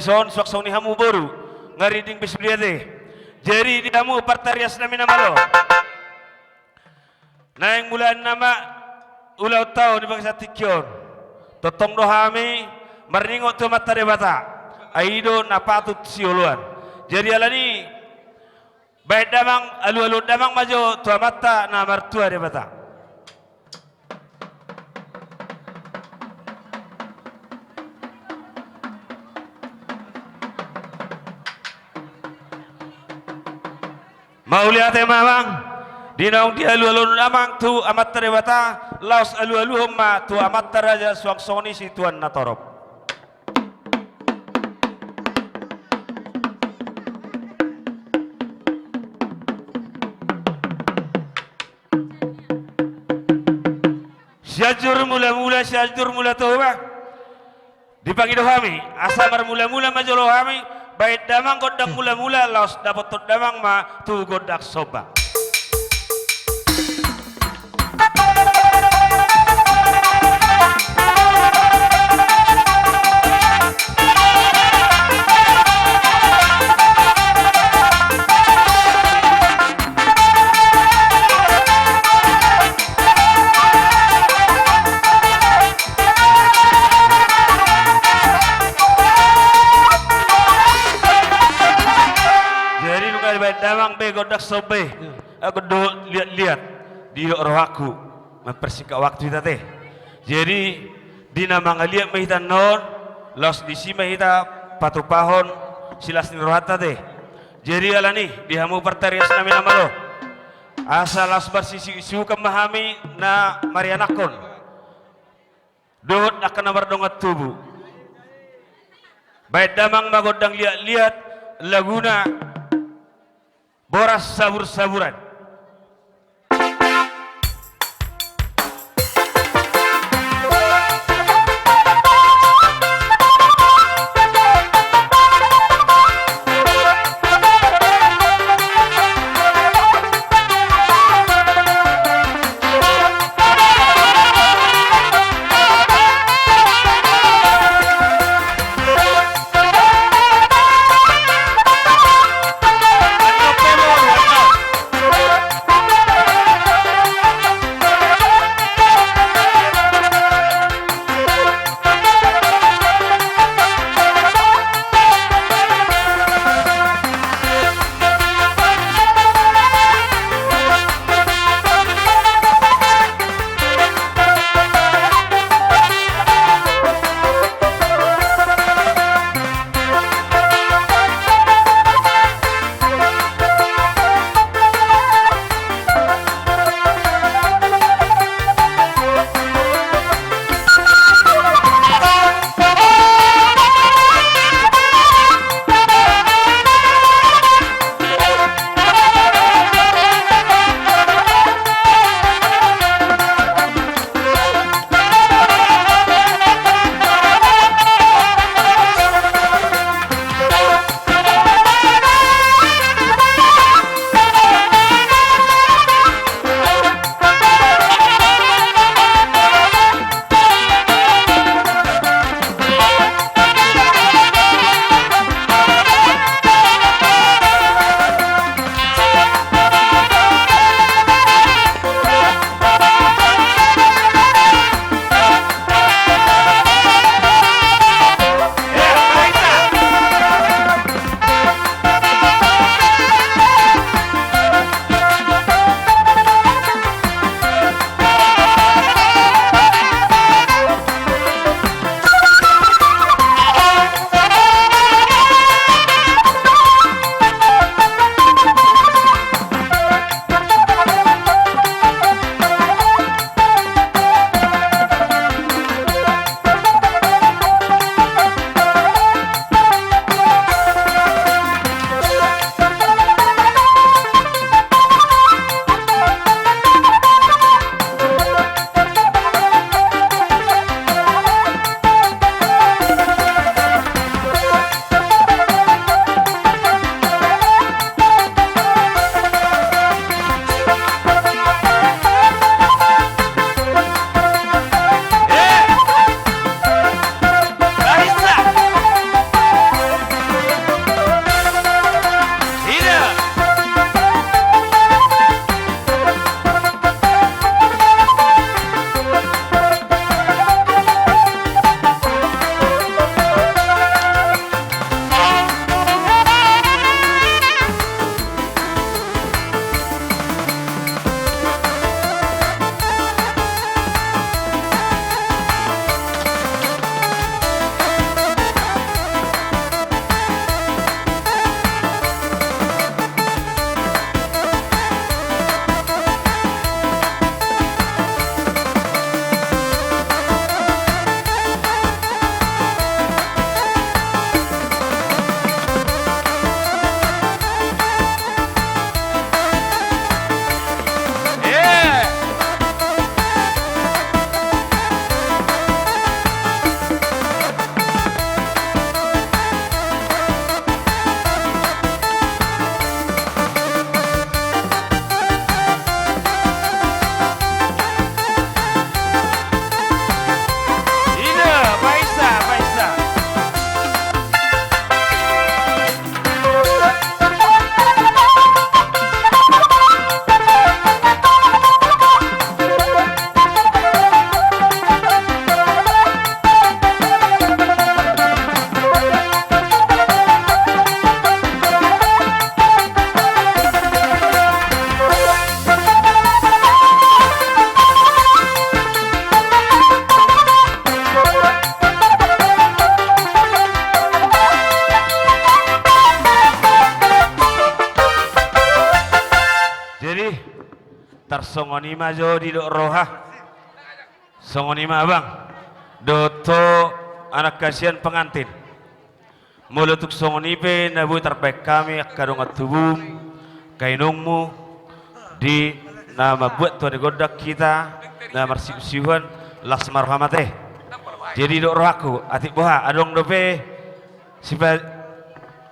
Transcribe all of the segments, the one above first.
Son swak ni hamu boru ngariding bisbliade jeri di hamu partarias nami nama lo naing bulan nama ulau tau di bangsa tikyon totong dohami maringot tu mata debata aido napatut siuluan jadi alani baik damang alu-alu damang majo tu mata na martua debata mau lihat mamang dinaung di alu-alu namang tu amat terebata laos alu-alu homma tu amat teraja suang soni si tuan natorop syajur mula tu ba dipagi dohami asa mula-mula majolo hami baik damang godang mula-mula laos dapat tot damang ma tu godak soba damang be godak sobe aku do lihat di rohaku mempersingkat waktu kita teh jadi dina mangaliat mahita non los di si mahita patu pahon silas ni rohata teh jadi alani di hamu partarias nami nama lo asal asbar sisi isu memahami na marianakon dohot akan nomor dongat tubuh baik damang magodang lihat laguna boras sabur-saburan tarsongonima jo di dok roha songonima bang doto anak kasihan pengantin mulutuk songonipe nabu terbaik kami akadong atubum kainungmu di nama buat tuan godak kita nama siusiuan las marhamate jadi dok rohaku atik boha adong dope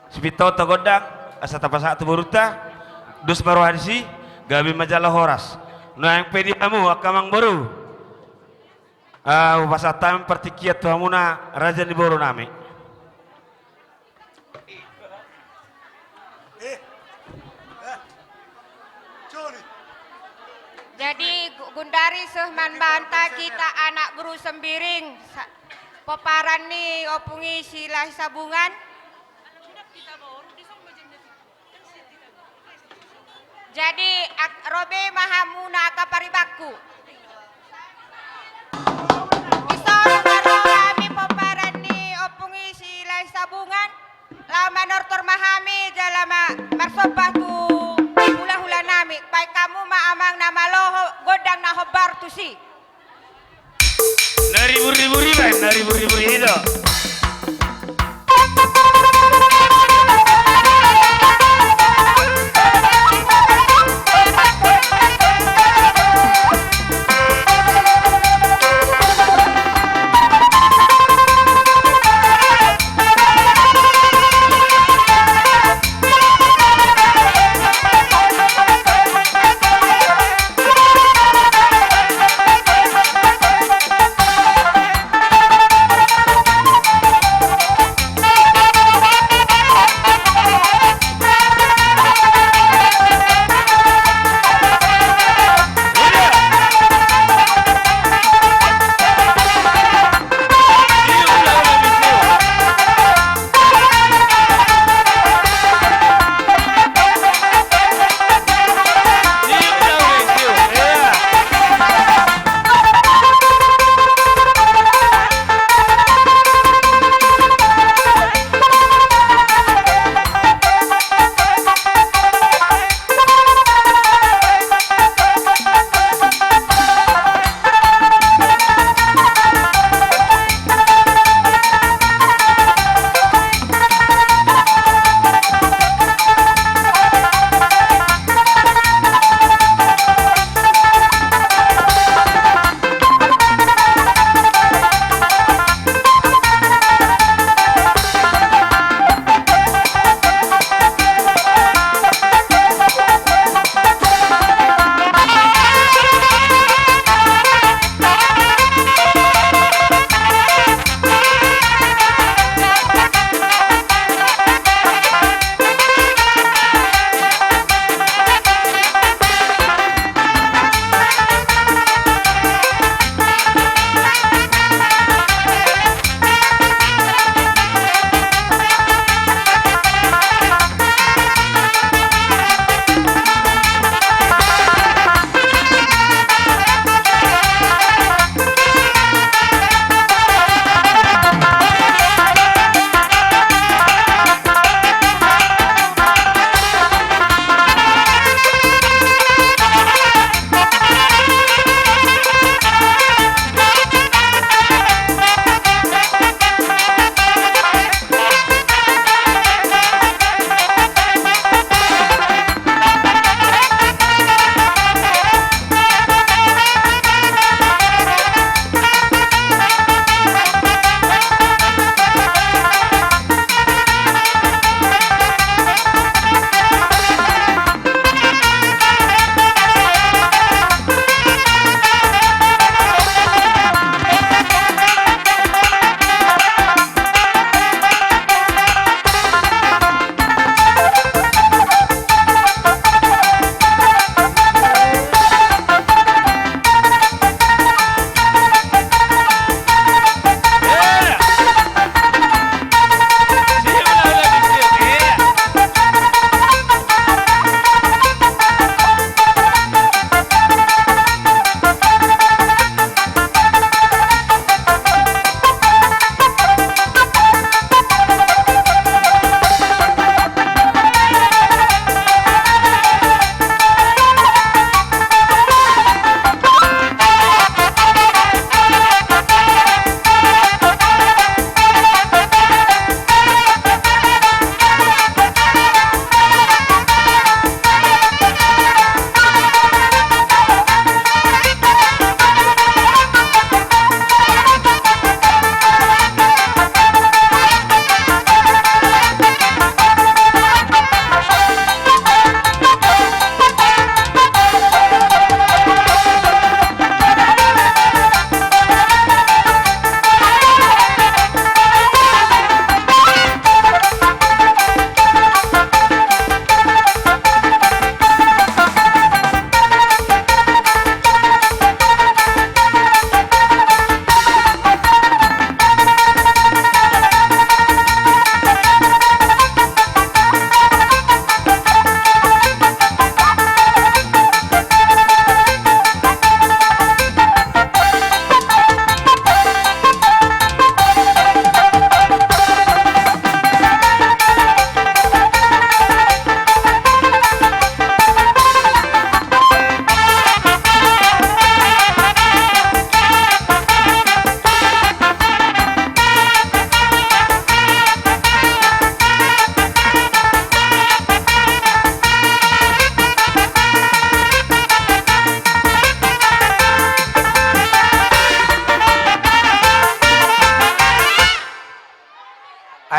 sipito to godak asa tapasa tu buruta dus marohadisi gabi majalah horas no yang pedi amu akamang baru pasatam pertikiat tuhamuna raja di boru nami jadi Gundari Suhman banta kita anak guru sembiring peparan ni opungi silah sabungan jadi robe mahamuna kaparibaku isorong kami peparan ni opungi silah sabungan lama nortor mahami jalama marsobah tu hula-hula nami baik kamu amang nama loho godang na hobar tu si nariburi itu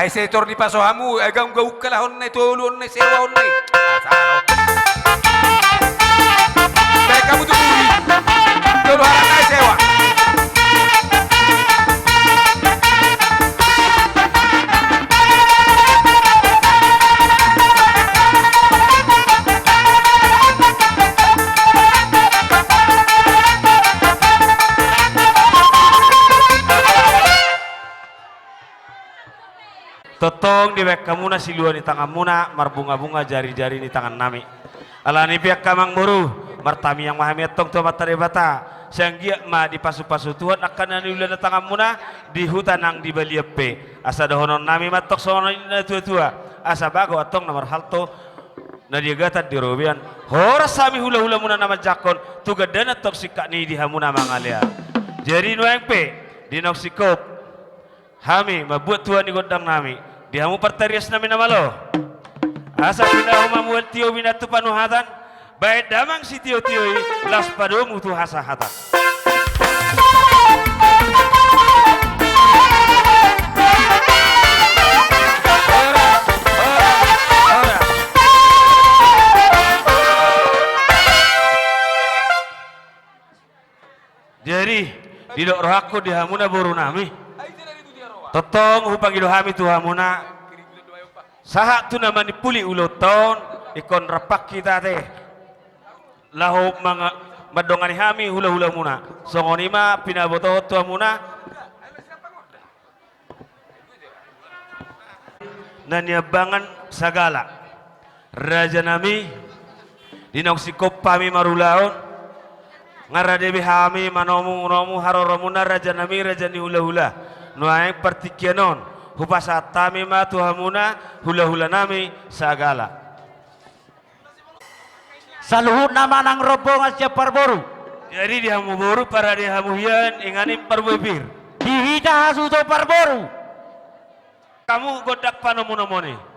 Ay setor di pasohamu, agam gau kalahon na tulon na sewa on na. Baik kamu tuh buri. Tulu harap na sewa. Totong di bek kamuna siluan di tangan muna marbunga-bunga jari-jari di tangan nami. Alani pihak kamang muru martami yang mahami tong tua matare bata. Sanggia ma di pasu-pasu Tuhan akan naniulan di tangan muna di hutan ang di baliepe. Asa dahonon nami matok sono na tua-tua. Asa bago atong nomor halto na dia gata di robian. Horas sami hula-hula muna nama jakon tuga dana tok sikak ni di hamuna mangalia. Jadi nuang pe di noksikop hami mabuat Tuhan di godang nami. Dihamu pertarias nami nama lo. Asa pindahu mamuel tio binatu panuhatan. Baik damang si tio-tioi las padomu tu hasahatan. Jadi di dok rohaku dihamuna boru nami. Totong hupang ido hami tu hamuna sahak tu nama dipuli ulo tahun ikon rapak kita teh lahu madongani hami hula-hula muna songonima pinaboto tu hamuna nanyabangan sagala raja nami dinoksikop pami marulaon ngaradebi hami manomu haroromuna raja nami raja ni hula-hula nuaeng pertikianon hupasatami ma tuhamuna hula-hula nami sagala saluhut nama nang rombongan siap parboru jadi dihamu boru para dihamu hian ingani parbebir dihita hasuto parboru kamu godak panomunomone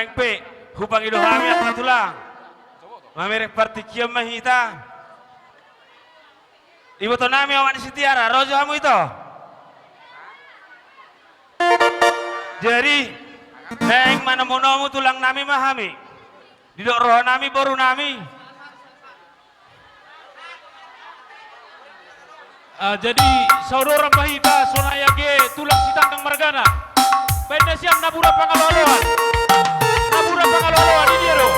maeng pe hupang ido kami atau tulang mamere partikiam mahita ibu to nami awan sitiara rojo kamu itu jadi neng mana monomu tulang nami mahami didok roh nami baru nami. Jadi saudara Mahita Sonayage tulang sitangkang margana penda siang nabura pangaloloan ini dia loh.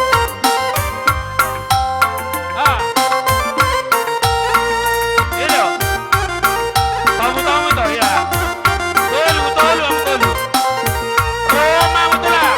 Iya loh tamu itu ya tolu Roma tulang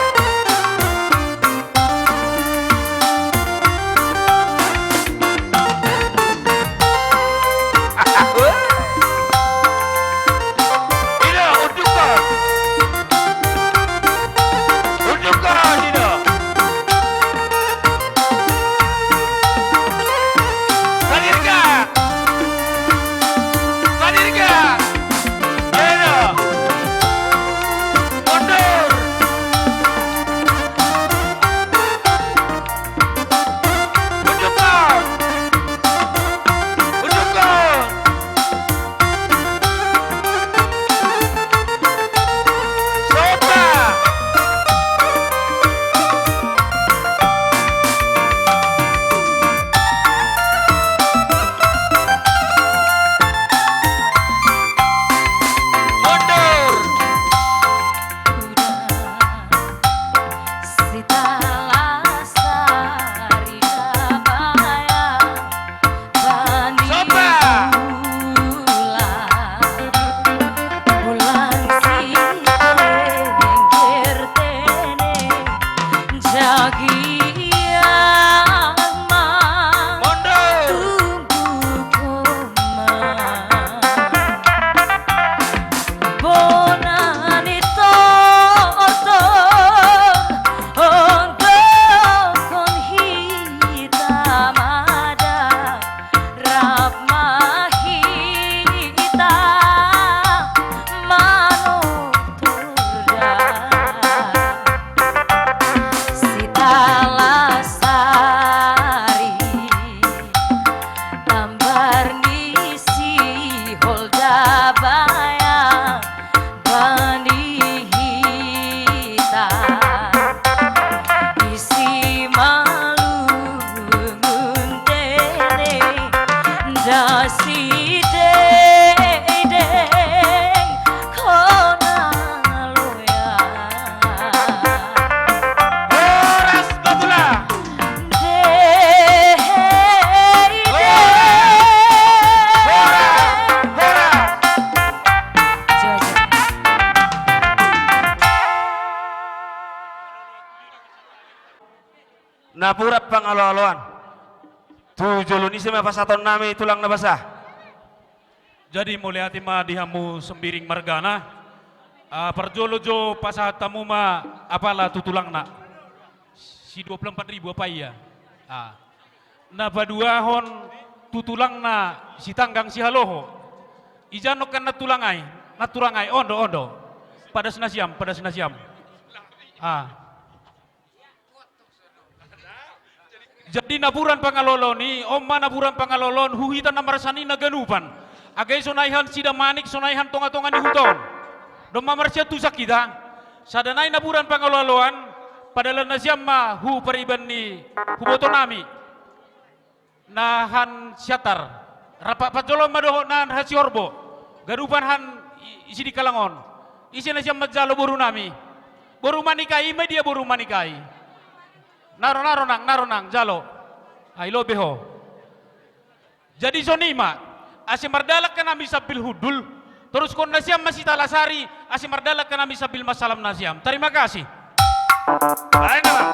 Napurat pangalo-aloan. Tujulu ni sema pasaton nami tulang na basah. Jadi mulai hati ma dihamu sembiring margana. Perjolo jo pasatamu ma apalah tutulang nak. Si 24.000 apa iya. Na badua hon tutulang na si tanggang si haloho. Ijano kan naturangai ondo. Pada senasiam. Jadi naburan pangalolon ni, omma naburan pangalolon huhitan namarsani naganupan. Agay sonaihan sida manik sonaihan tonga-tonga ni huton. Doma marsya tusak kita. Sadanay naburan pangaloloan padahal nasyam ma hu pariban ni huboto nami. Nahan syatar. Rapak pajolom madoho nan hasiorbo. Garupan han isi di kalangon. Isi nasyam majalo boru nami. Boru manikai media boru manikai. Naronang jalo. Ailo beho. Jadi sonima asim mardalak kana misabil hudul terus kon nasiam masih talasari asim mardalak kana misabil masalam nasiam. Terima kasih. Baik naman.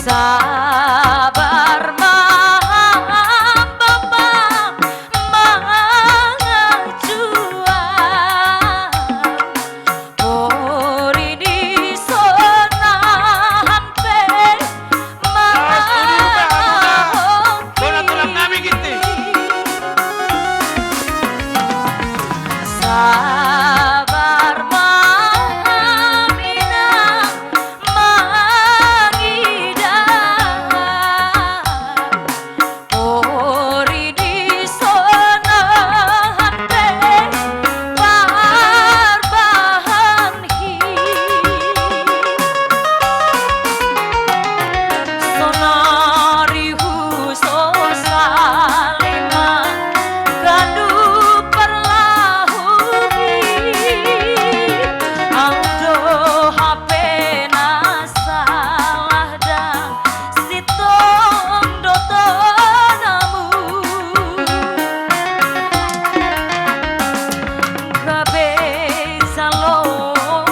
sabar Bapak mengajuan ori di sona hampe Bola tulang nami gitu. sabar mamina mangidan ori di sona hante barbahan hi sonari huso saliman gandu perlahumi audo HP nasalah dan sitong dotonamu gabe salon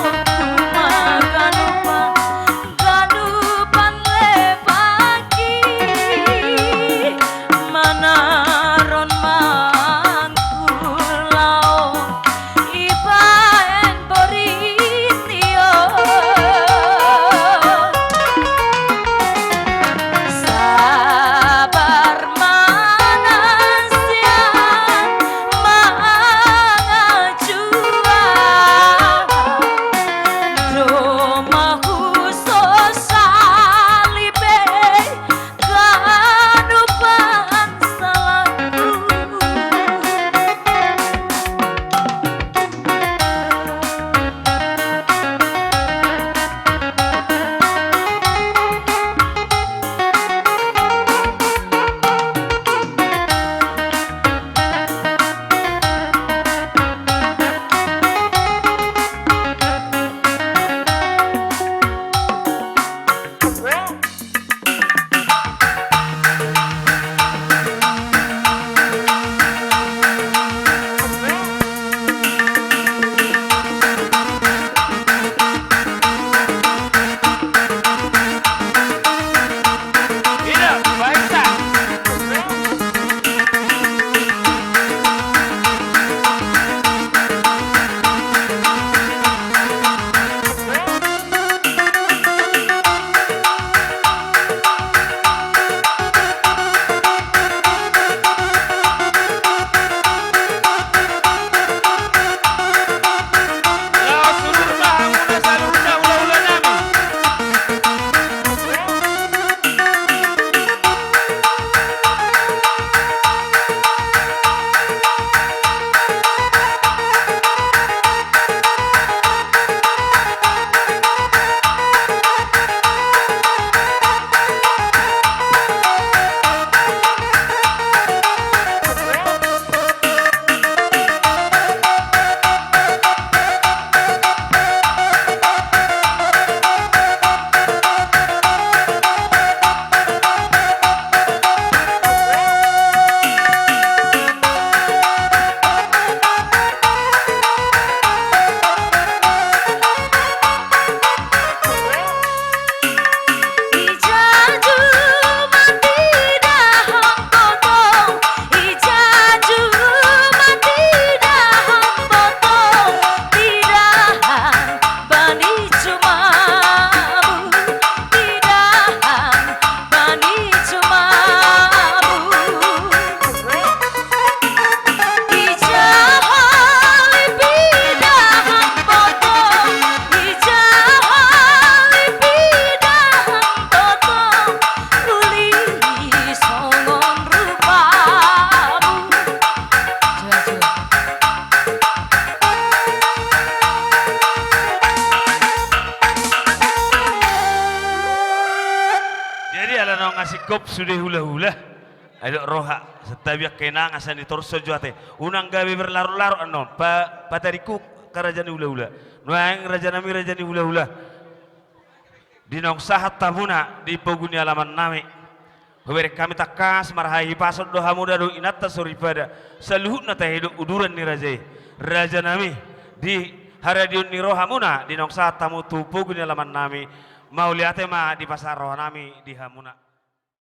ganupan lebaki manaron mangkulau ibaen boritio sabar manasian mangajuan Romahu sosalibe kanupan salahku Iya, baik tak? Lawa surur mahamuna salurna ula-ula nami. Ijaju matidah hambotong Ijaju matidah hambotong Tidahan bani cumamu Tidahan bani cumamu Ijahali bidah hambotong Ijahali bidah hambotong Uli songon rupamu Jaju Jadi ala no ngasih kop sudah hula-hula. Ada roha setabiak kenang asan di torso juate. Unang gawe berlaru-laru ano patariku kerajaan hula-hula. Nuang raja nami raja ni hula-hula. Dinong sahat tabuna di poguni alaman nami. Beri kami takas marhahi pasal doha muda do inata suripada. Saluhut nata hidup uduran ni raja. Raja nami di haradiun ni rohamuna dinong sahat tamu tu poguni alaman nami. mau lihat ma di pasar roh nami di hamuna.